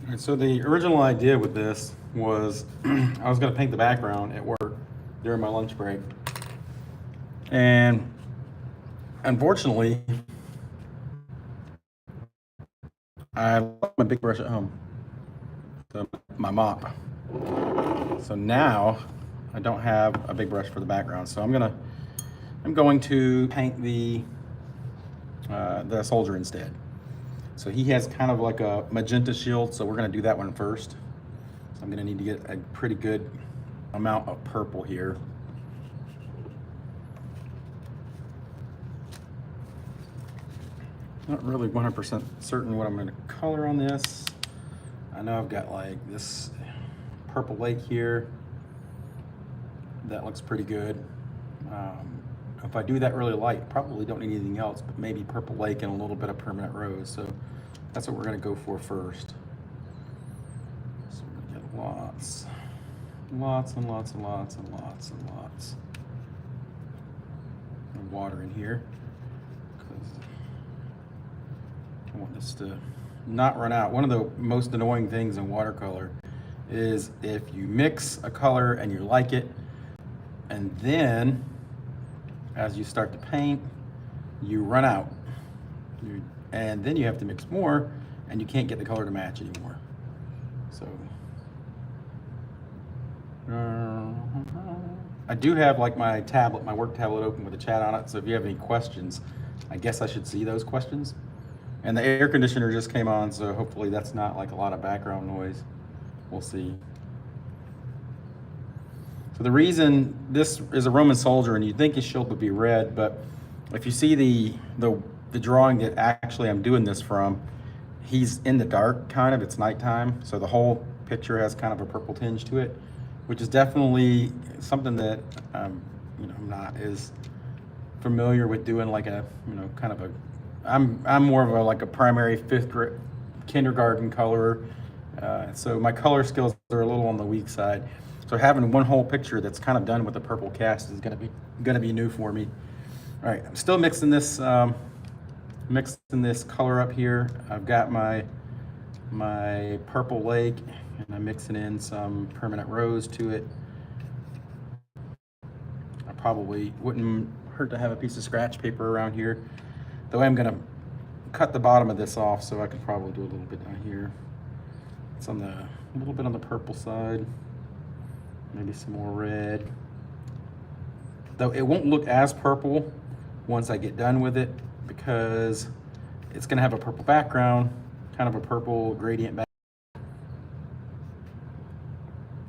And so the original idea with this was I was going to paint the background at work during my lunch break. And unfortunately, I left my big brush at home, my mop. So now I don't have a big brush for the background. So I'm going to paint the soldier instead. So he has kind of like a magenta shield, so we're gonna do that one first. So I'm gonna need to get a pretty good amount of purple here. Not really 100% certain what I'm gonna color on this. I know I've got like this purple lake here. That looks pretty good. If I do that really light, probably don't need anything else, but maybe purple lake and a little bit of permanent rose. So that's what we're gonna go for first. So we're gonna get lots and lots and lots and lots of water in here, because I want this to not run out. One of the most annoying things in watercolor is if you mix a color and you like it, and then as you start to paint, you run out. And then you have to mix more, and you can't get the color to match anymore. So, I do have like my tablet, my work tablet open with a chat on it, so if you have any questions, I guess I should see those questions. And the air conditioner just came on, so hopefully that's not like a lot of background noise. We'll see. So the reason this is a Roman soldier, and you'd think his shield would be red, but if you see the drawing that actually I'm doing this from, he's in the dark kind of, it's nighttime, so the whole picture has kind of a purple tinge to it, which is definitely something that I'm not as familiar with doing, like a, kind of a, I'm more of a like a primary fifth grade kindergarten colorer, so my color skills are a little on the weak side. So having one whole picture that's kind of done with a purple cast is gonna be new for me. All right, I'm still mixing this color up here. I've got my purple lake, and I'm mixing in some permanent rose to it. I probably wouldn't hurt to have a piece of scratch paper around here. The way I'm gonna cut the bottom of this off, so I can probably do a little bit down here. It's a little bit on the purple side. Maybe some more red. Though it won't look as purple once I get done with it, because it's gonna have a purple background, kind of a purple gradient back.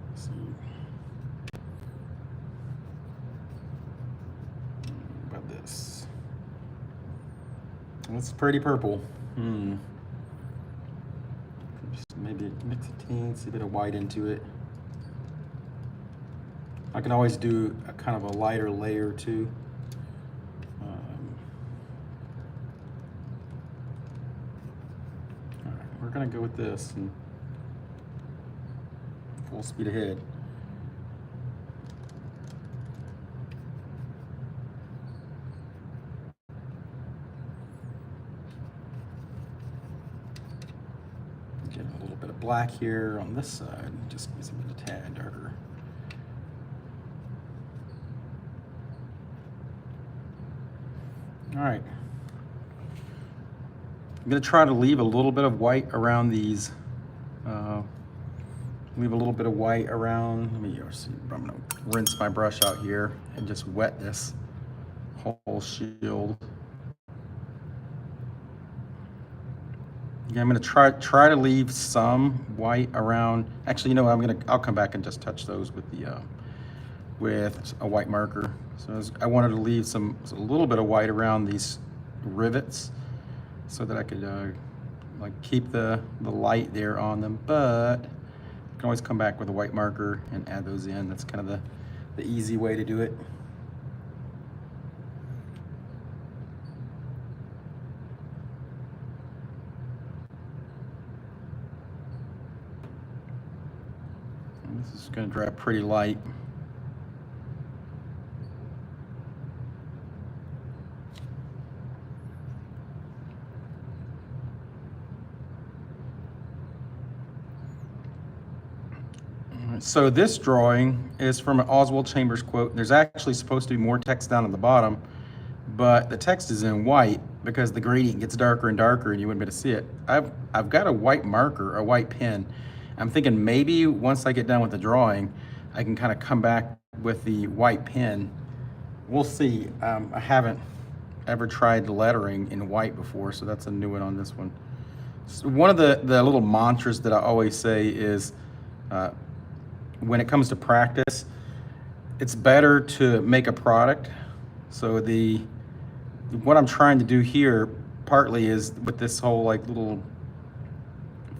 Let's see. What about this? That's pretty purple. Just maybe mix a teensy bit of white into it. I can always do a kind of a lighter layer too. All right, we're gonna go with this and full speed ahead. Get a little bit of black here on this side, just gives it a tad darker. All right, I'm gonna try to leave a little bit of white around these. Leave a little bit of white around. Let me see. I'm gonna rinse my brush out here and just wet this whole shield. Yeah, I'm gonna try to leave some white around. Actually, I'll come back and just touch those with the with a white marker. So I wanted to leave a little bit of white around these rivets, so that I could like keep the light there on them, but I can always come back with a white marker and add those in. That's kind of the easy way to do it. And this is going to dry pretty light. So this drawing is from an Oswald Chambers quote. There's actually supposed to be more text down at the bottom, but the text is in white because the gradient gets darker and darker and you wouldn't be able to see it. I've got a white marker, a white pen. I'm thinking maybe once I get done with the drawing, I can kind of come back with the white pen. We'll see. I haven't ever tried lettering in white before, so that's a new one on this one. So one of the little mantras that I always say is, when it comes to practice, it's better to make a product. So what I'm trying to do here partly is with this whole like little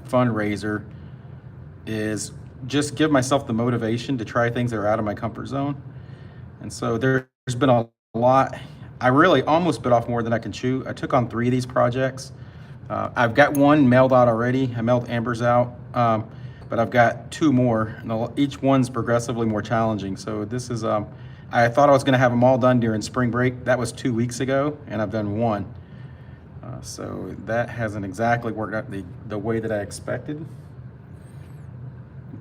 fundraiser is just give myself the motivation to try things that are out of my comfort zone. And so there's been a lot. I really almost bit off more than I can chew. I took on 3 of these projects. I've got one mailed out already. I mailed Amber's out, but I've got 2 more, and each one's progressively more challenging. So this is, I thought I was gonna have them all done during spring break. That was 2 weeks ago, and I've done 1. So that hasn't exactly worked out the way that I expected,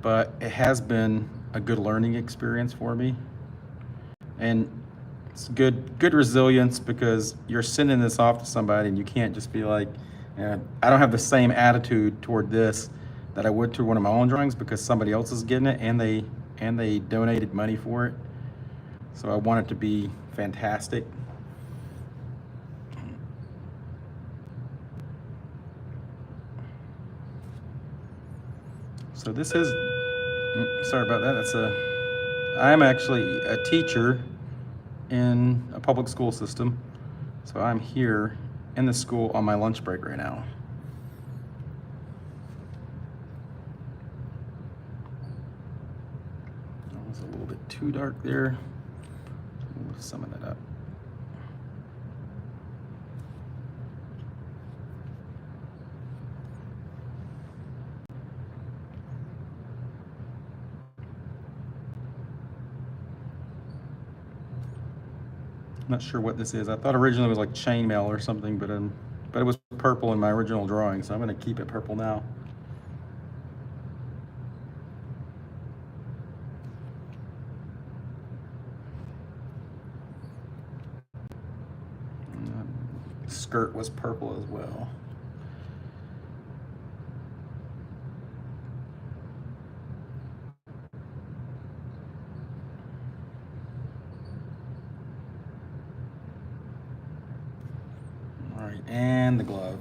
but it has been a good learning experience for me. And it's good resilience, because you're sending this off to somebody and you can't just be like, I don't have the same attitude toward this that I would toward one of my own drawings, because somebody else is getting it and they donated money for it. So I want it to be fantastic. So this is, sorry about that. I'm actually a teacher in a public school system. So I'm here in the school on my lunch break right now. That was a little bit too dark there. We'll summon that up. I'm not sure what this is. I thought originally it was like chainmail or something, but it was purple in my original drawing, so I'm going to keep it purple now. Skirt was purple as well. All right, and the glove.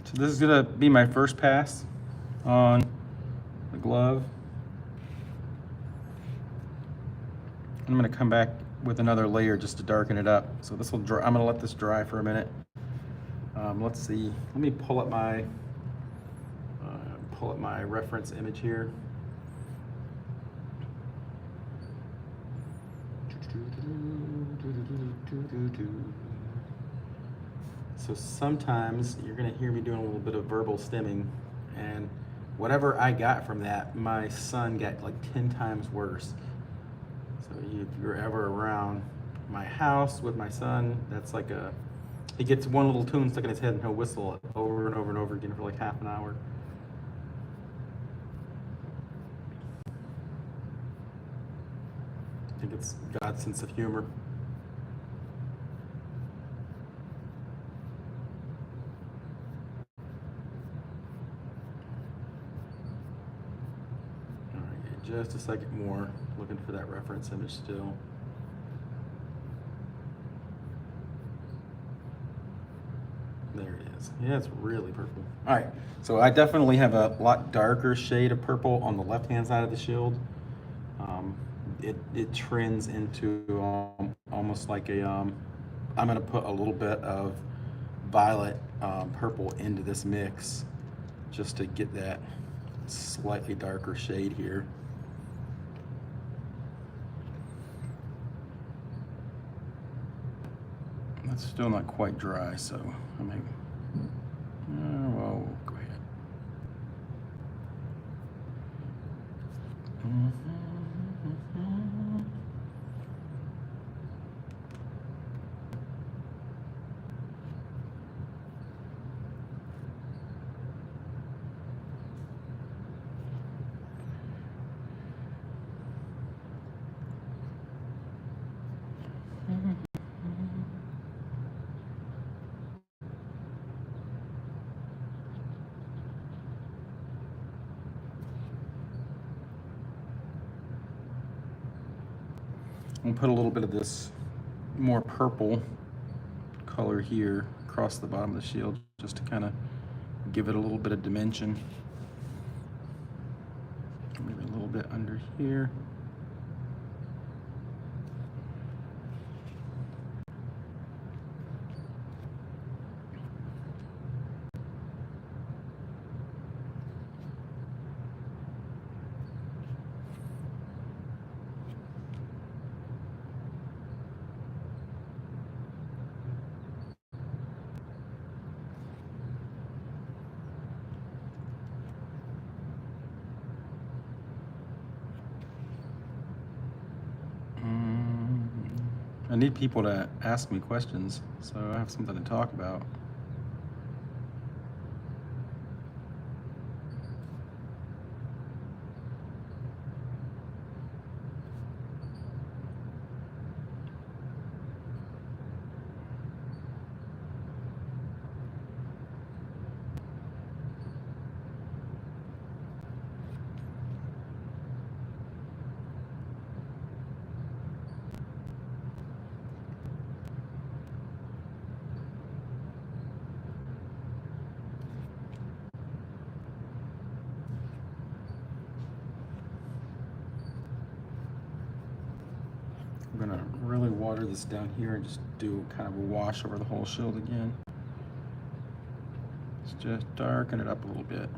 So this is gonna be my first pass on the glove. I'm gonna come back with another layer just to darken it up. So this will dry. I'm gonna let this dry for a minute. Let's see. Let me pull up my reference image here. So sometimes you're gonna hear me doing a little bit of verbal stimming, and whatever I got from that, my son got like 10 times worse. So if you're ever around my house with my son, that's like he gets one little tune stuck in his head and he'll whistle it over and over and over again for like half an hour. I think it's God's sense of humor. All right, just a second more, looking for that reference image still. There it is. Yeah, it's really purple. All right, so I definitely have a lot darker shade of purple on the left-hand side of the shield. It trends into almost like a, I'm gonna put a little bit of violet purple into this mix just to get that slightly darker shade here. That's still not quite dry, so I may, well, we'll go ahead. I'm gonna put a little bit of this more purple color here across the bottom of the shield just to kind of give it a little bit of dimension. Maybe a little bit under here. I need people to ask me questions, so I have something to talk about. I'm gonna really water this down here and just do kind of a wash over the whole shield again. Let's just darken it up a little bit.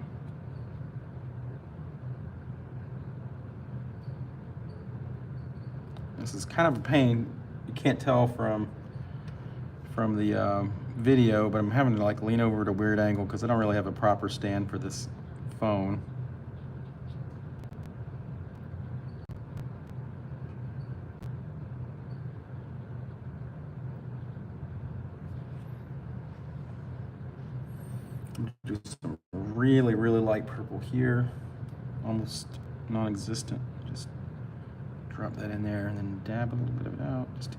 This is kind of a pain. You can't tell from the video, but I'm having to like lean over at a weird angle because I don't really have a proper stand for this phone. Do some really light purple here, almost non-existent. Just drop that in there and then dab a little bit of it out just to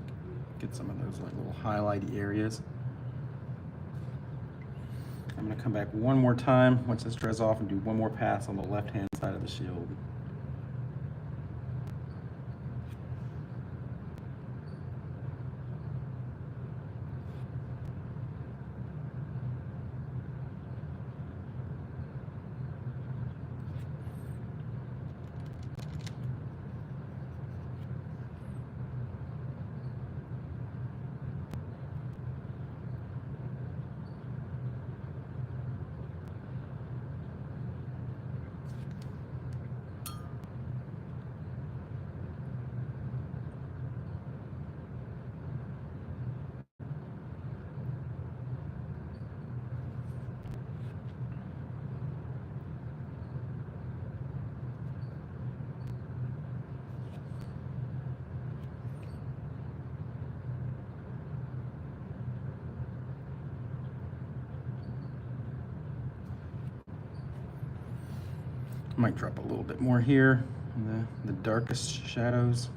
get some of those like little highlighty areas. I'm going to come back one more time once this dries off and do one more pass on the left hand side of the shield. I might drop a little bit more here in the darkest shadows.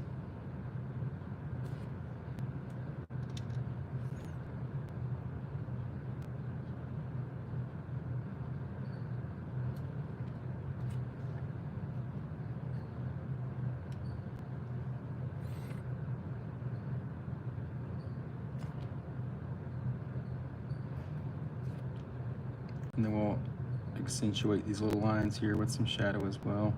And then we'll accentuate these little lines here with some shadow as well.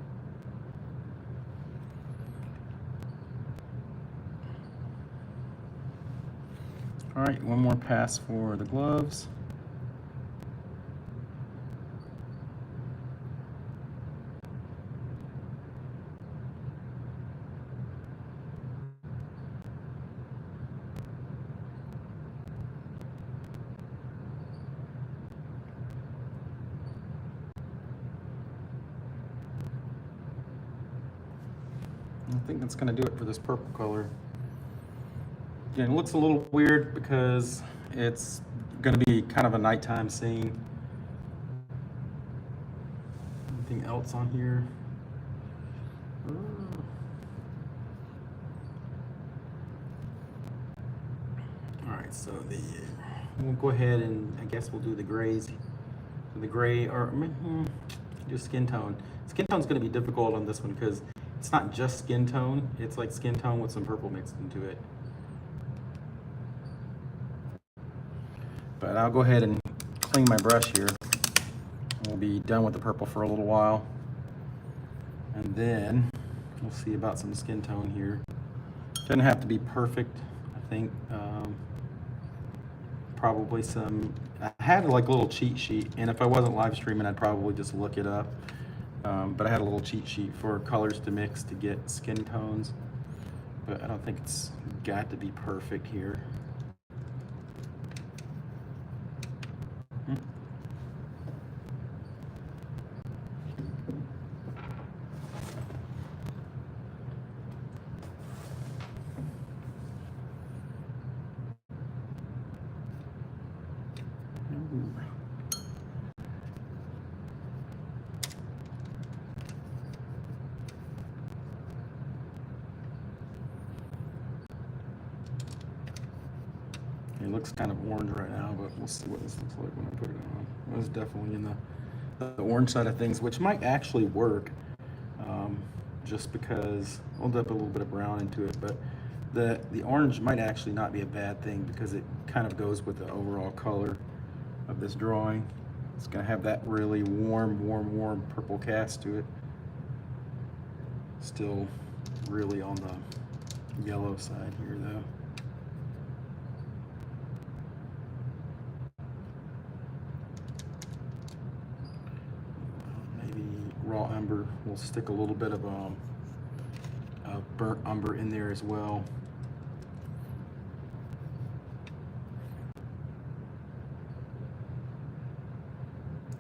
All right, one more pass for the gloves. I think that's gonna do it for this purple color. Again, it looks a little weird because it's gonna be kind of a nighttime scene. Anything else on here? All right, so we'll go ahead and I guess we'll do the grays. So the gray or just skin tone. Skin tone's going to be difficult on this one because it's not just skin tone. It's like skin tone with some purple mixed into it. But I'll go ahead and clean my brush here. We'll be done with the purple for a little while. And then we'll see about some skin tone here. Doesn't have to be perfect, I think. Probably some, I had like a little cheat sheet, and if I wasn't live streaming, I'd probably just look it up. But I had a little cheat sheet for colors to mix to get skin tones. But I don't think it's got to be perfect here. It looks kind of orange right now, but we'll see what this looks like when I put it on. It was definitely in the orange side of things, which might actually work, just because I'll dip a little bit of brown into it, but the orange might actually not be a bad thing because it kind of goes with the overall color of this drawing. It's gonna have that really warm purple cast to it. Still really on the yellow side here though. Raw umber. We'll stick a little bit of burnt umber in there as well.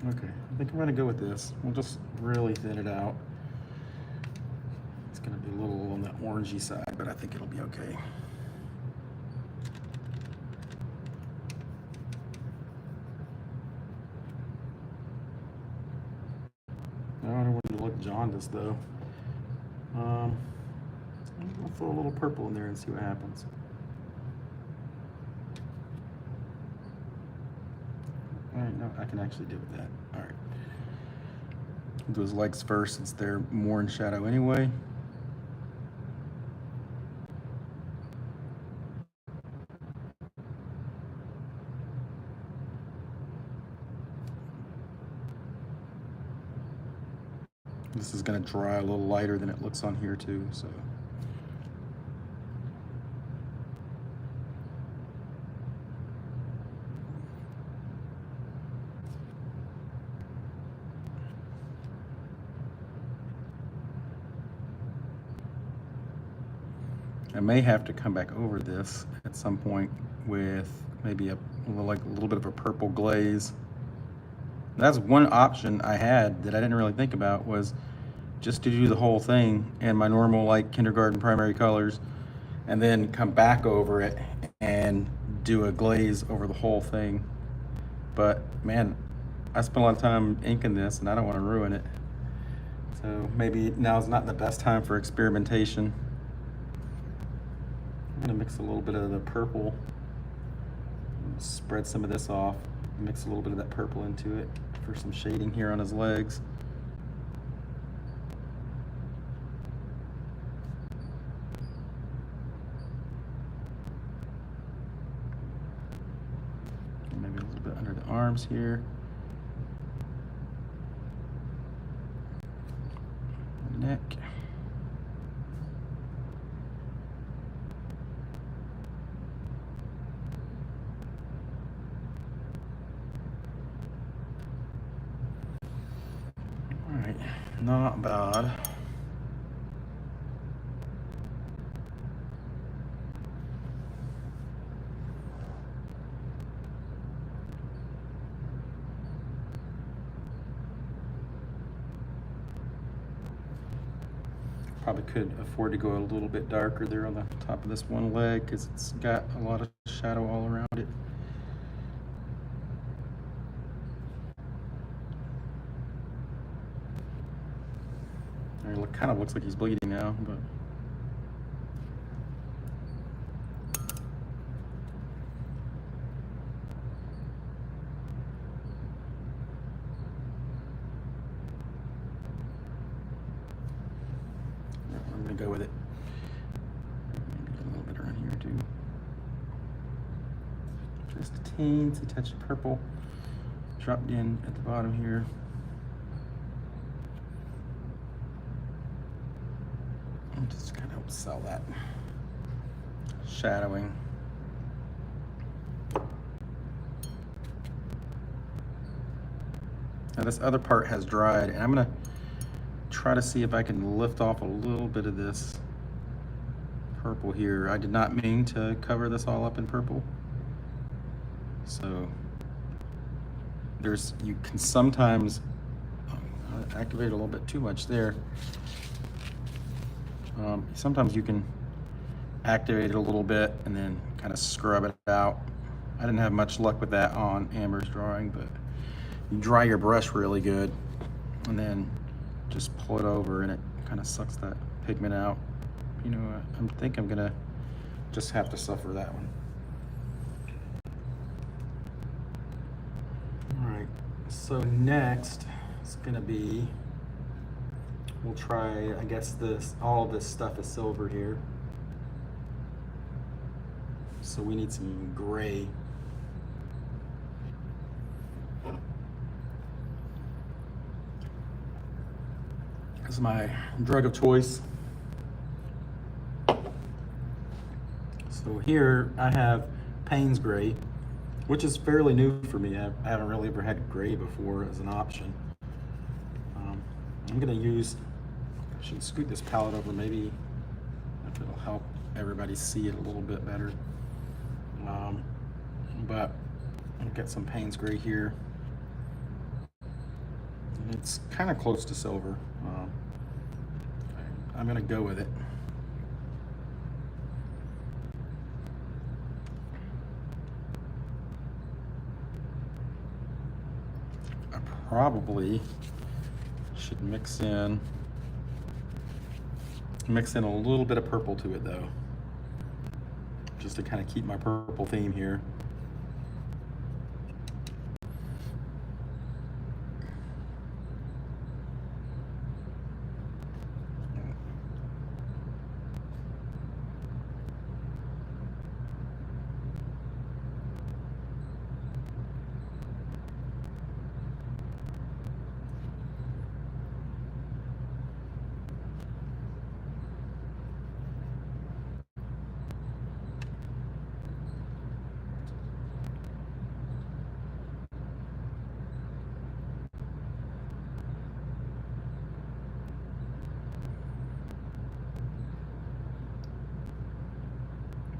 Okay, I think I'm gonna go with this. We'll just really thin it out. It's gonna be a little on the orangey side, but I think it'll be okay. I don't want to look jaundiced though. I'll throw a little purple in there and see what happens. All right, no, I can actually deal with that. All right. Do his legs first since they're more in shadow anyway. This is going to dry a little lighter than it looks on here too, so. I may have to come back over this at some point with maybe a little bit of a purple glaze. That's one option I had that I didn't really think about, was just to do the whole thing in my normal like kindergarten primary colors and then come back over it and do a glaze over the whole thing. But man, I spent a lot of time inking this and I don't want to ruin it. So maybe now's not the best time for experimentation. I'm gonna mix a little bit of the purple, spread some of this off, mix a little bit of that purple into it for some shading here on his legs. Maybe a little bit under the arms here. Neck. All right, not bad. Probably could afford to go a little bit darker there on the top of this one leg because it's got a lot of shadow all around it. It kind of looks like he's bleeding now, but I'm gonna go with it. Maybe a little bit around here too. Just a teensy touch of purple dropped in at the bottom here. I'm just kind of help sell that shadowing. Now this other part has dried, and I'm gonna try to see if I can lift off a little bit of this purple here. I did not mean to cover this all up in purple. So you can sometimes activate a little bit too much there. Sometimes you can activate it a little bit and then kind of scrub it out. I didn't have much luck with that on Amber's drawing, but you dry your brush really good and then just pull it over and it kind of sucks that pigment out. You know, I think I'm gonna just have to suffer that one. All right, so next it's gonna be, we'll try, I guess all this stuff is silver here. So we need some gray. This is my drug of choice. So here I have Payne's gray, which is fairly new for me. I haven't really ever had gray before as an option. I'm gonna use, I should scoot this palette over maybe if it'll help everybody see it a little bit better. But I'll get some Payne's gray here. And it's kind of close to silver. I'm gonna go with it. I probably should mix in a little bit of purple to it though, just to kind of keep my purple theme here.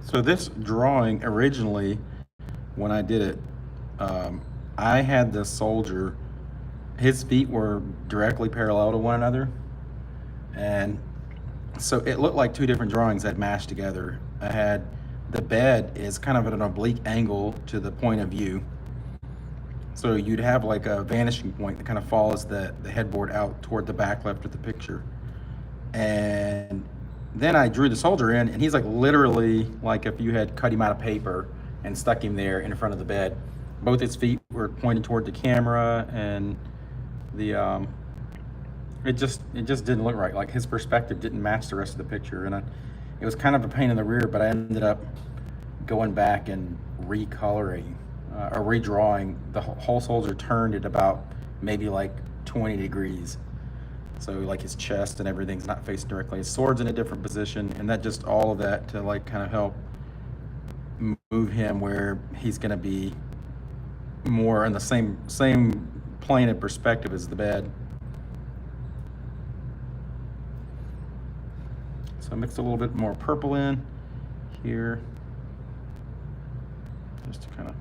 So this drawing originally, when I did it, I had the soldier, his feet were directly parallel to one another. And so it looked like two different drawings that mashed together. I had the bed is kind of at an oblique angle to the point of view. So you'd have like a vanishing point that kind of follows the headboard out toward the back left of the picture. And then I drew the soldier in, and he's like literally like if you had cut him out of paper and stuck him there in front of the bed. Both his feet were pointed toward the camera, and the it just didn't look right. Like his perspective didn't match the rest of the picture, and it was kind of a pain in the rear. But I ended up going back and recoloring or redrawing the whole soldier turned at about maybe like 20 degrees. So like his chest and everything's not facing directly. His sword's in a different position, and that just all of that to like kind of help move him where he's gonna be more in the same plane of perspective as the bed. So I mixed a little bit more purple in here, just to kind of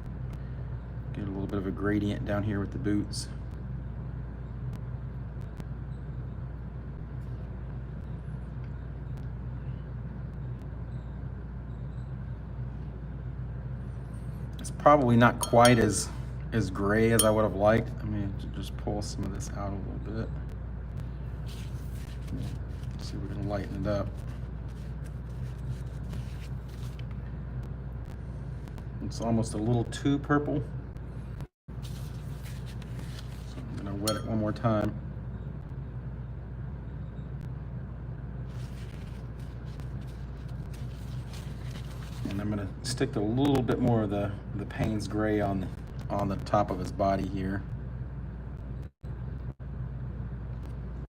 get a little bit of a gradient down here with the boots. It's probably not quite as gray as I would have liked. I mean, just pull some of this out a little bit. Let's see if we can lighten it up. It's almost a little too purple. So I'm gonna wet it one more time. And I'm gonna stick a little bit more of the Payne's gray on the top of his body here.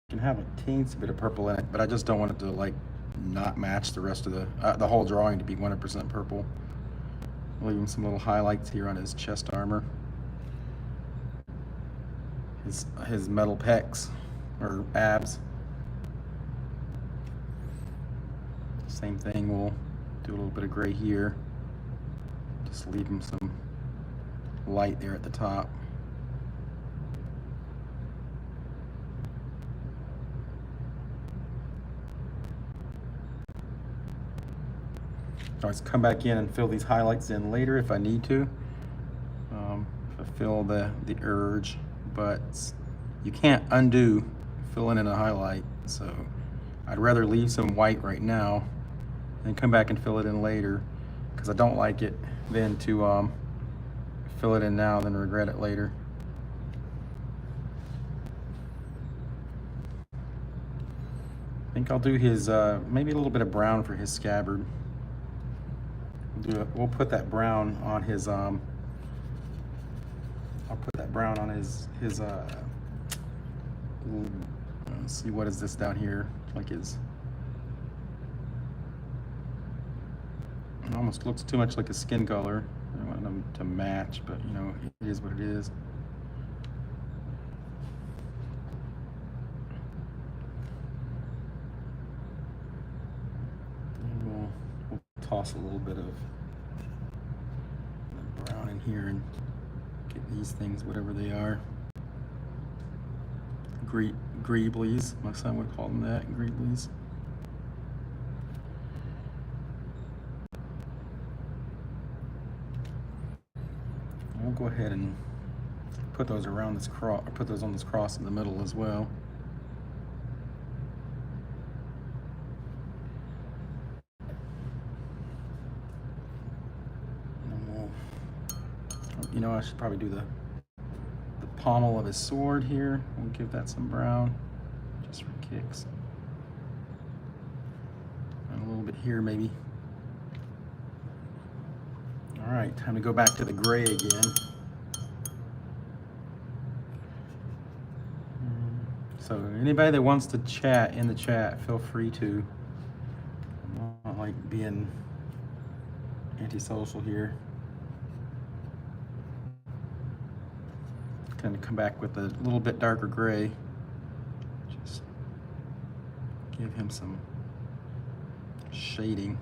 Can have a teensy bit of purple in it, but I just don't want it to like not match the rest of the whole drawing to be 100% purple. Leaving some little highlights here on his chest armor, his metal pecs or abs. Same thing. We'll do a little bit of gray here. Just leave him some light there at the top. Always come back in and fill these highlights in later if I need to. Fulfill the urge, but you can't undo filling in a highlight. So I'd rather leave some white right now and come back and fill it in later, because I don't like it then to fill it in now then regret it later. I think I'll do his maybe a little bit of brown for his scabbard. We'll put that brown on his I'll put that brown on his let's see, what is this down here, like his, it almost looks too much like a skin color. I want them to match, but you know, it is what it is. And we'll toss a little bit of brown in here and get these things, whatever they are. Greeblies, my son would call them that, greeblies. We'll go ahead and put those around this cross, or put those on this cross in the middle as well. You know, I should probably do the pommel of his sword here. We'll give that some brown, just for kicks. And a little bit here, maybe. All right, time to go back to the gray again. So anybody that wants to chat in the chat, feel free to. I'm not like being antisocial here. Going to come back with a little bit darker gray. Just give him some shading.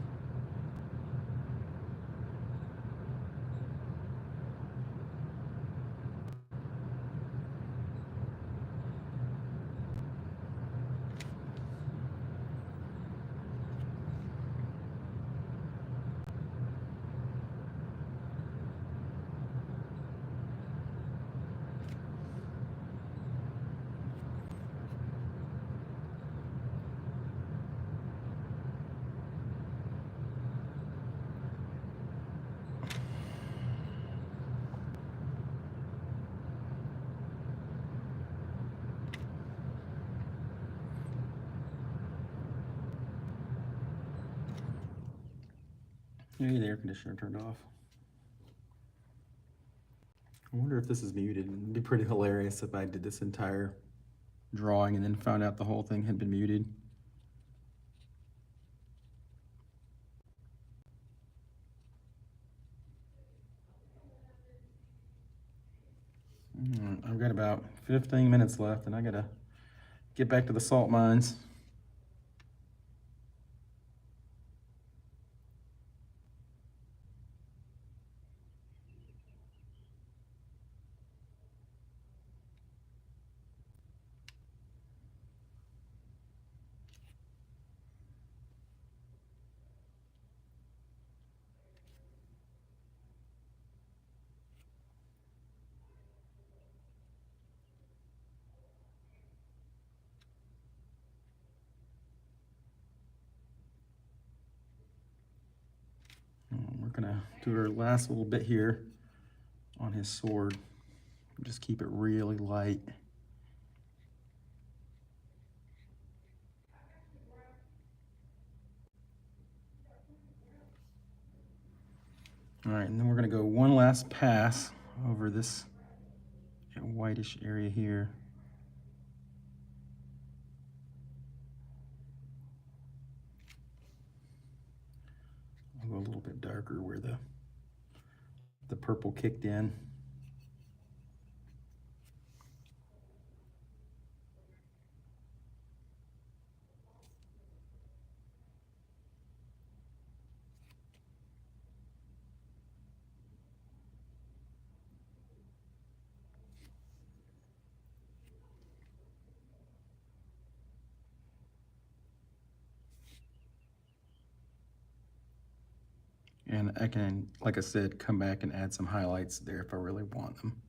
Maybe the air conditioner turned off. I wonder if this is muted. It'd be pretty hilarious if I did this entire drawing and then found out the whole thing had been muted. I've got about 15 minutes left and I gotta get back to the salt mines. we're gonna do our last little bit here on his sword. Just keep it really light. All right, and then we're gonna go one last pass over this whitish area here. I'll go a little bit darker where the purple kicked in. And I can, like I said, come back and add some highlights there if I really want them.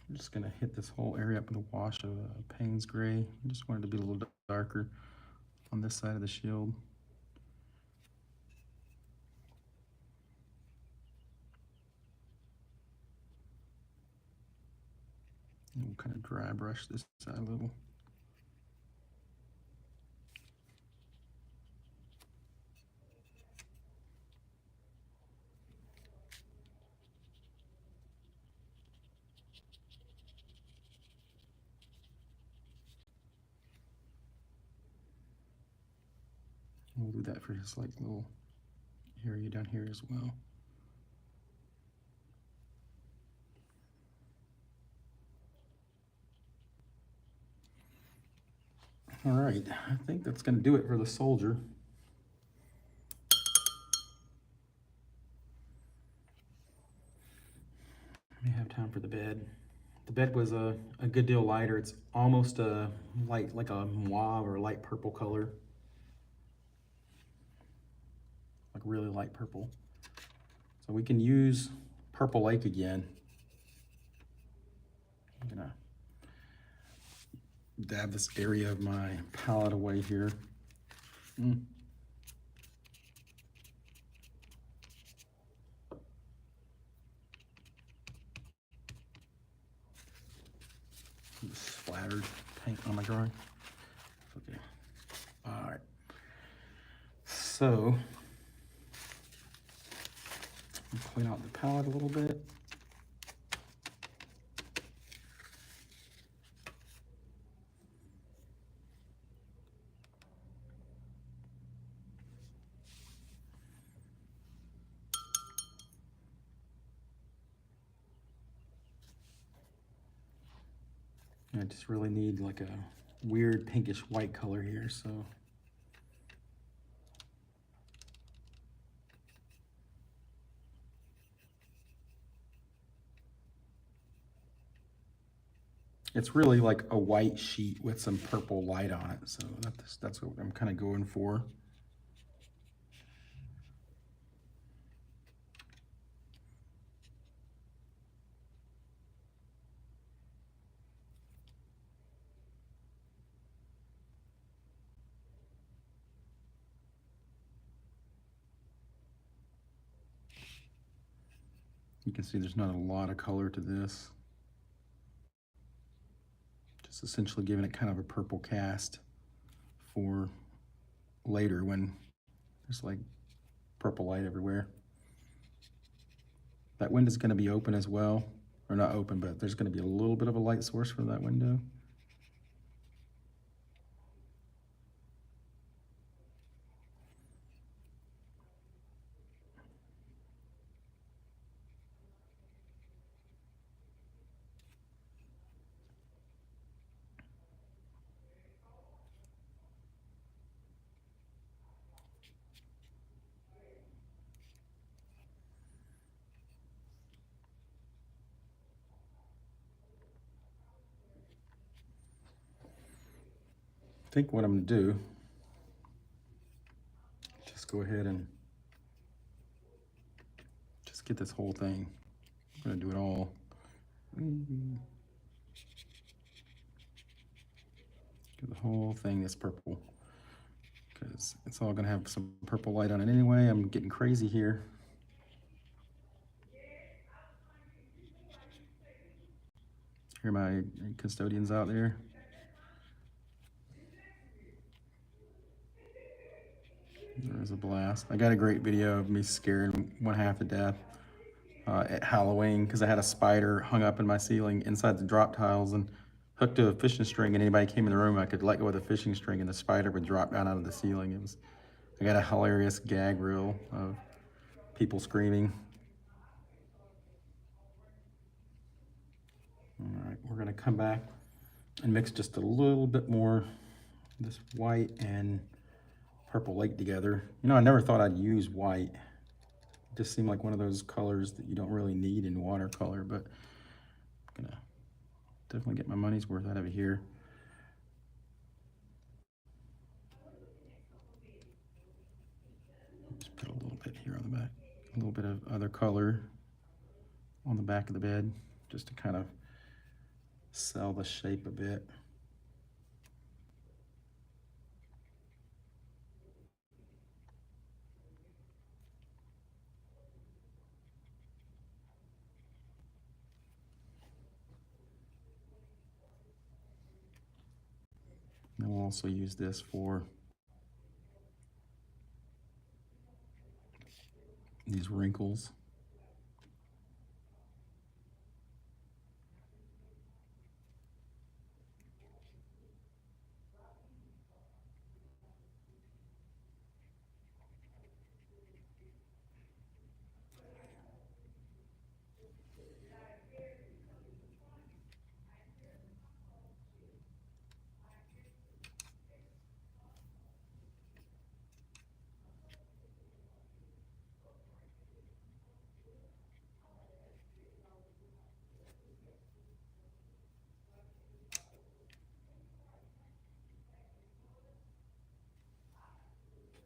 I'm just gonna hit this whole area up with a wash of Payne's Gray. I just wanted to be a little darker on this side of the shield. And we'll kind of dry brush this side a little. We'll do that for his like little area down here as well. All right, I think that's gonna do it for the soldier. We have time for the bed. The bed was a good deal lighter. It's almost a light, like a mauve or light purple color. Like really light purple. So we can use Purple Lake again. I'm gonna dab this area of my palette away here. Splattered paint on my drawing. Okay. All right. So clean out the palette a little bit. I just really need like a weird pinkish white color here, so. It's really like a white sheet with some purple light on it, so that's what I'm kind of going for. You can see there's not a lot of color to this. Just essentially giving it kind of a purple cast for later when there's like purple light everywhere. That window's going to be open as well, or not open, but there's going to be a little bit of a light source from that window. I think what I'm going to do, just go ahead and just get this whole thing. I'm going to do it all. Get the whole thing this purple, because it's all gonna have some purple light on it anyway. I'm getting crazy here. Here are my custodians out there. There's a blast. I got a great video of me scaring one half to death at Halloween because I had a spider hung up in my ceiling inside the drop tiles and hooked to a fishing string, and anybody came in the room, I could let go of the fishing string and the spider would drop down out of the ceiling. I got a hilarious gag reel of people screaming. All right, we're gonna come back and mix just a little bit more this white and purple lake together. You know, I never thought I'd use white. It just seemed like one of those colors that you don't really need in watercolor, but I'm gonna definitely get my money's worth out of it here. Just put a little bit here on the back, a little bit of other color on the back of the bed, just to kind of sell the shape a bit. And we'll also use this for these wrinkles.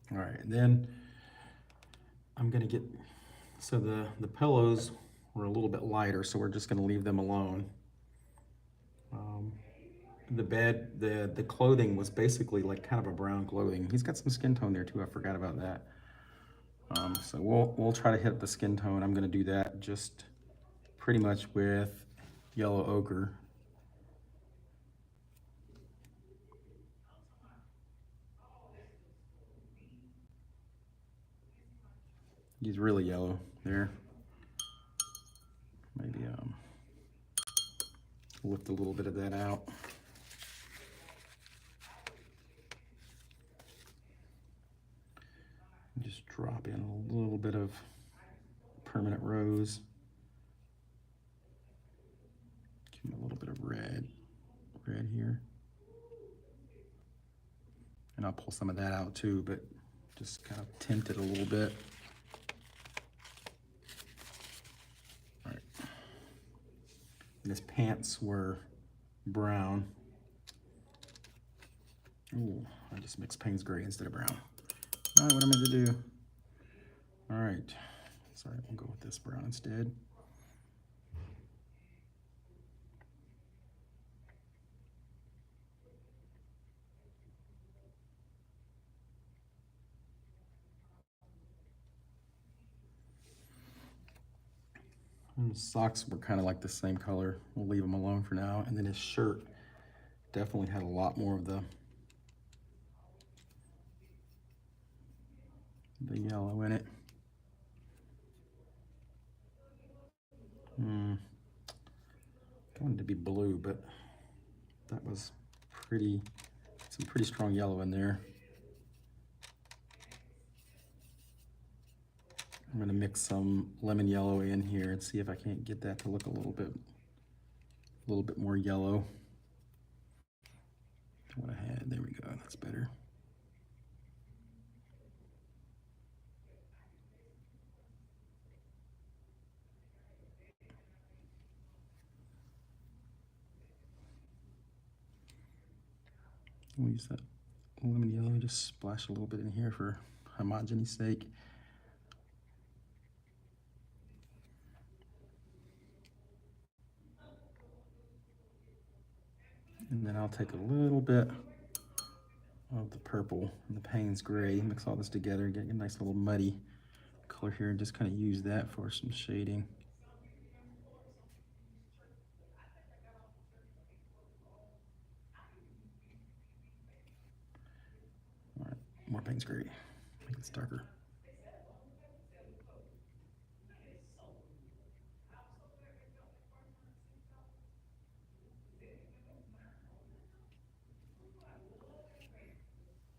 All right, and then I'm gonna get, so the pillows were a little bit lighter, so we're just gonna leave them alone. The bed, the clothing was basically like kind of a brown clothing. He's got some skin tone there too, I forgot about that. So we'll try to hit the skin tone. I'm gonna do that just pretty much with yellow ochre. He's really yellow there. Maybe lift a little bit of that out. Just drop in a little bit of permanent rose. Give him a little bit of red here. And I'll pull some of that out too, but just kind of tint it a little bit. All right. And his pants were brown. Ooh, I just mixed Payne's gray instead of brown. All right, what am I meant to do? All right, sorry, we'll go with this brown instead. And his socks were kind of like the same color. We'll leave them alone for now. And then his shirt definitely had a lot more of the yellow in it. I wanted it to be blue, but that was some pretty strong yellow in there. I'm gonna mix some lemon yellow in here and see if I can't get that to look a little bit more yellow than what I had. There we go, that's better. We'll use that lemon yellow, just splash a little bit in here for homogeneous sake. And then I'll take a little bit of the purple and the Payne's gray. Mix all this together, get a nice little muddy color here, and just kind of use that for some shading. All right, more Payne's gray, make it darker.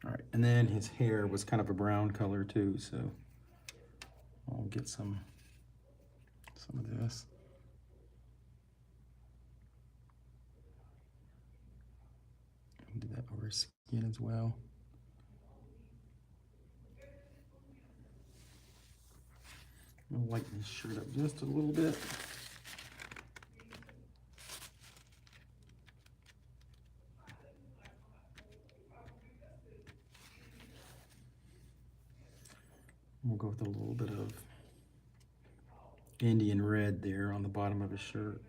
All right, and then his hair was kind of a brown color too, so I'll get some of this. I'll do that over his skin as well. I'm gonna lighten his shirt up just a little bit. We'll go with a little bit of Indian red there on the bottom of his shirt.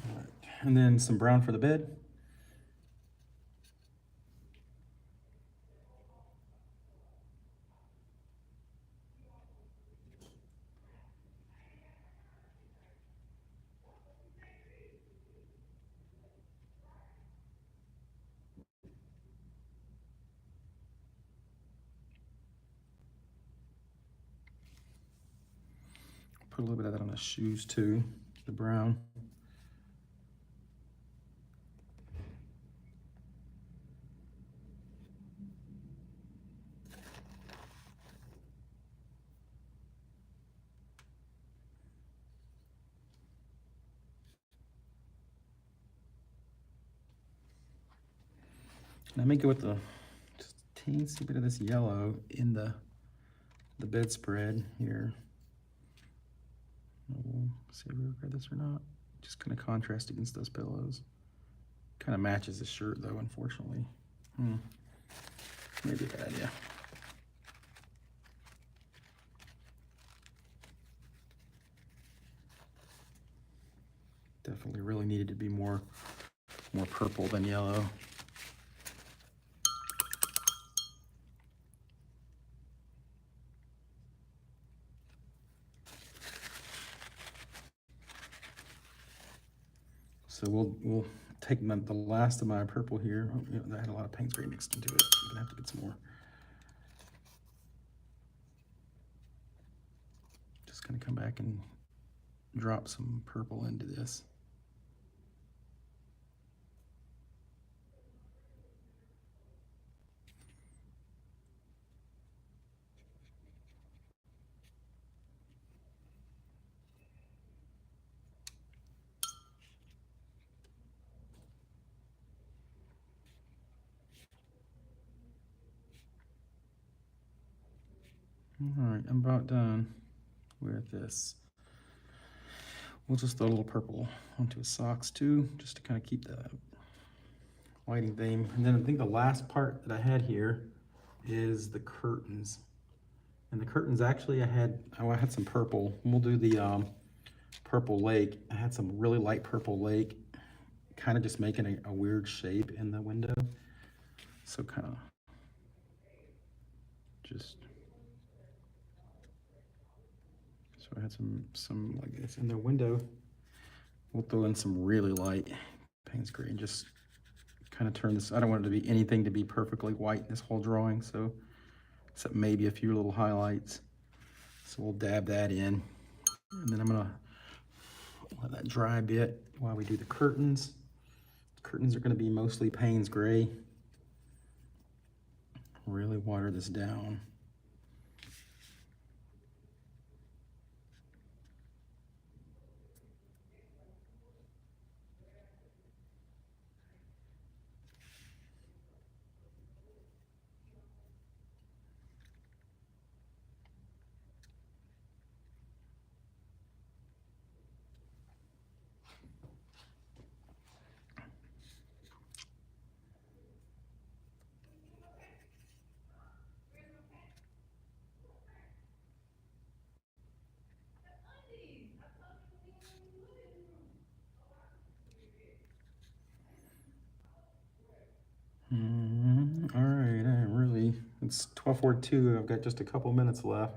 All right. And then some brown for the bed. Put a little bit of that on his shoes too, the brown. And I may go with just a teensy bit of this yellow in the bedspread here. We'll see if we regret this or not. Just kind of contrast against those pillows. Kind of matches the shirt though, unfortunately. Maybe a bad idea. Definitely really needed to be more purple than yellow. So we'll take the last of my purple here. Oh, you know, I had a lot of Payne's gray mixed into it. I'm gonna have to get some more. Just gonna come back and drop some purple into this. All right, I'm about done with this. We'll just throw a little purple onto his socks too, just to kind of keep the lighting theme. And then I think the last part that I had here is the curtains. And the curtains, actually, I had some purple. We'll do the purple lake. I had some really light purple lake, kind of just making a weird shape in the window. So kind of just, so I had some like this in the window. We'll throw in some really light Payne's gray and just kind of turn this. I don't want it to be anything to be perfectly white in this whole drawing, so except maybe a few little highlights. So we'll dab that in, and then I'm gonna let that dry a bit while we do the curtains. The curtains are gonna be mostly Payne's gray. Really water this down. All right, it's 12:42. I've got just a couple minutes left.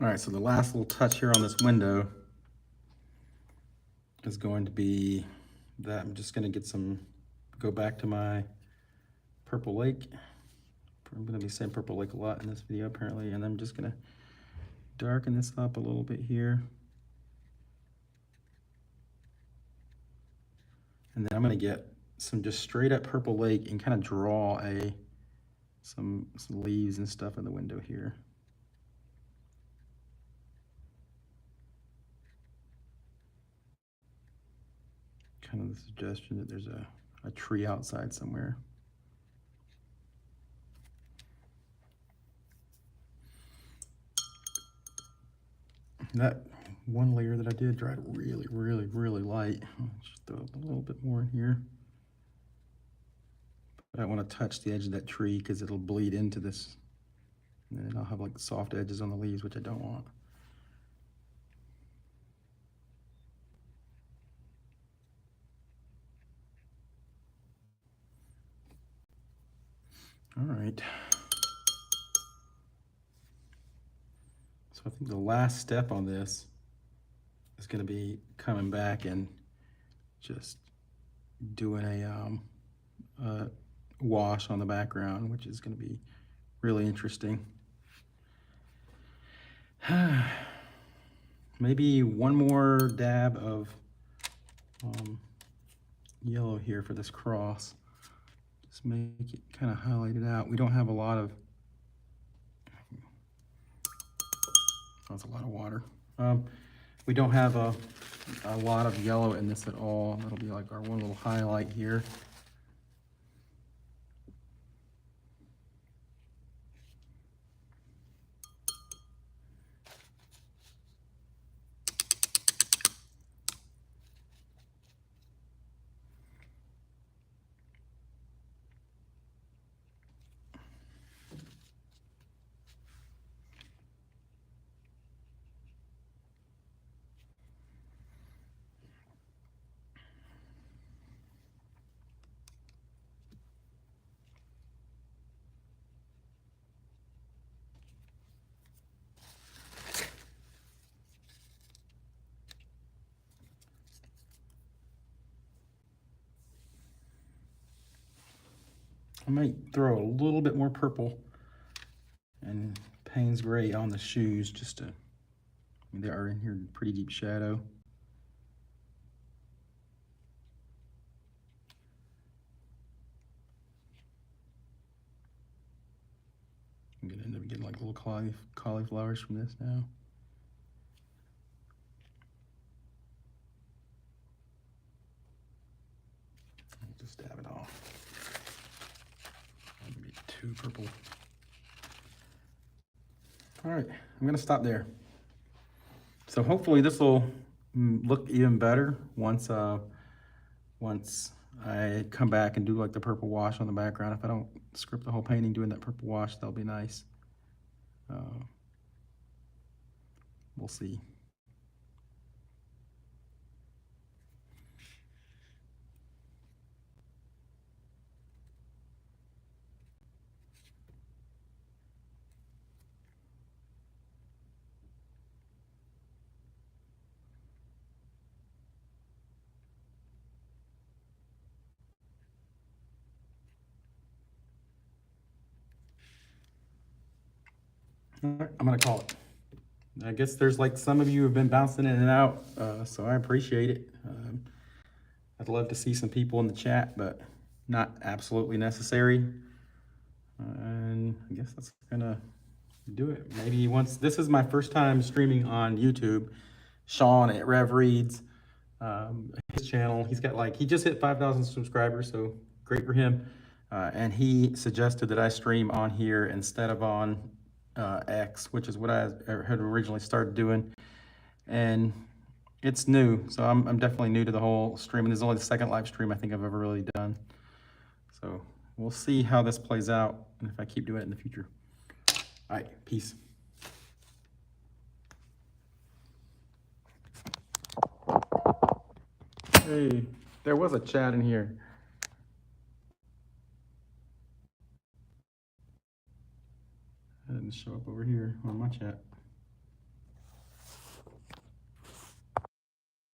All right, so the last little touch here on this window is going to be that I'm just gonna go back to my Purple Lake. I'm gonna be saying Purple Lake a lot in this video apparently, and I'm just gonna darken this up a little bit here. And then I'm gonna get some just straight up Purple Lake and kind of draw some leaves and stuff in the window here. Kind of the suggestion that there's a tree outside somewhere. That one layer that I did dried really, really, really light. Just throw a little bit more in here. But I want to touch the edge of that tree because it'll bleed into this. And then I'll have like soft edges on the leaves, which I don't want. All right. So I think the last step on this is going to be coming back and just doing a wash on the background, which is going to be really interesting. Maybe one more dab of yellow here for this cross. Just make it kind of highlight it out. We don't have a lot of, that's a lot of water. We don't have a lot of yellow in this at all. That'll be like our one little highlight here. I might throw a little bit more purple and Payne's gray on the shoes just to, they are in here in pretty deep shadow. I'm gonna end up getting like little cauliflowers from this now. I'll just dab it off. Maybe too purple. All right, I'm gonna stop there. So hopefully this will look even better once I come back and do like the purple wash on the background. If I don't script the whole painting doing that purple wash, that'll be nice. We'll see. All right, I'm gonna call it. I guess there's like some of you have been bouncing in and out, so I appreciate it. I'd love to see some people in the chat, but not absolutely necessary. And I guess that's gonna do it. Maybe once, this is my first time streaming on YouTube. Sean at Rev Reads, his channel, he's got like, he just hit 5,000 subscribers, so great for him. And he suggested that I stream on here instead of on X, which is what I had originally started doing. And it's new, so I'm definitely new to the whole streaming. This is only the second live stream I think I've ever really done. So we'll see how this plays out and if I keep doing it in the future. All right, peace. Hey, there was a chat in here. It didn't show up over here on my chat.